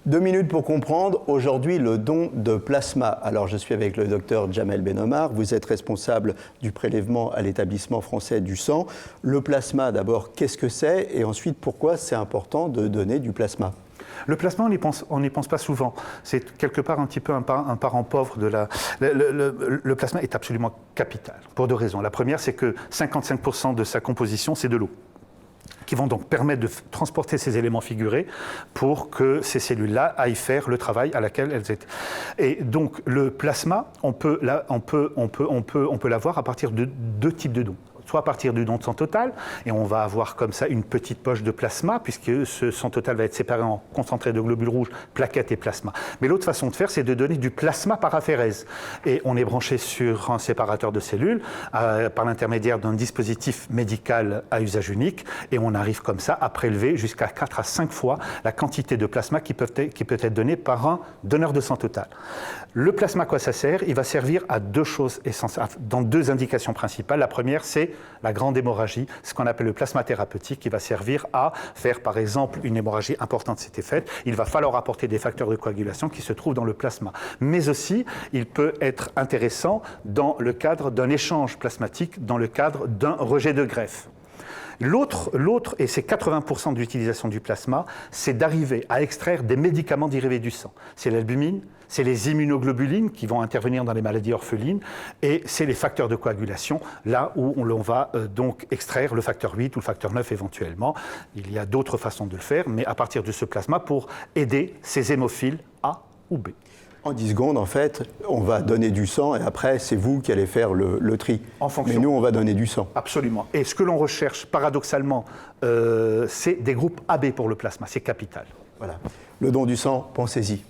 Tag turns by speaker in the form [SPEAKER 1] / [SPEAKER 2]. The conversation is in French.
[SPEAKER 1] 2 minutes pour comprendre, aujourd'hui le don de plasma. Alors je suis avec le docteur Jamel Benomar, vous êtes responsable du prélèvement à l'établissement français du sang. Le plasma d'abord, qu'est-ce que c'est et ensuite pourquoi c'est important de donner du plasma?
[SPEAKER 2] Le plasma, on n'y pense pas souvent. C'est quelque part un petit peu un parent pauvre de la... Le plasma est absolument capital, pour 2 raisons. La première, c'est que 55% de sa composition, c'est de l'eau, qui vont donc permettre de transporter ces éléments figurés pour que ces cellules-là aillent faire le travail à laquelle elles étaient. Et donc, le plasma, on peut l'avoir à partir de 2 types de dons. Soit à partir du don de sang total, et on va avoir comme ça une petite poche de plasma, puisque ce sang total va être séparé en concentré de globules rouges, plaquettes et plasma. Mais l'autre façon de faire, c'est de donner du plasma par aphérèse. Et on est branché sur un séparateur de cellules par l'intermédiaire d'un dispositif médical à usage unique, et on arrive comme ça à prélever jusqu'à 4 à 5 fois la quantité de plasma qui peut être donnée par un donneur de sang total. Le plasma, à quoi ça sert? Il va servir à 2 choses essentielles, dans 2 indications principales. La première, c'est la grande hémorragie, ce qu'on appelle le plasma thérapeutique, qui va servir à faire, par exemple, une hémorragie importante s'était faite. Il va falloir apporter des facteurs de coagulation qui se trouvent dans le plasma. Mais aussi, il peut être intéressant dans le cadre d'un échange plasmatique, dans le cadre d'un rejet de greffe. L'autre, et c'est 80% de l'utilisation du plasma, c'est d'arriver à extraire des médicaments dérivés du sang. C'est l'albumine, c'est les immunoglobulines qui vont intervenir dans les maladies orphelines, et c'est les facteurs de coagulation, là où on va donc extraire le facteur 8 ou le facteur 9 éventuellement. Il y a d'autres façons de le faire, mais à partir de ce plasma pour aider ces hémophiles A ou B.
[SPEAKER 1] En 10 secondes, en fait, on va donner du sang et après, c'est vous qui allez faire le tri.
[SPEAKER 2] En fonction.
[SPEAKER 1] Mais nous, on va donner du sang.
[SPEAKER 2] Absolument. Et ce que l'on recherche, paradoxalement, c'est des groupes AB pour le plasma. C'est capital.
[SPEAKER 1] Voilà. Le don du sang, pensez-y.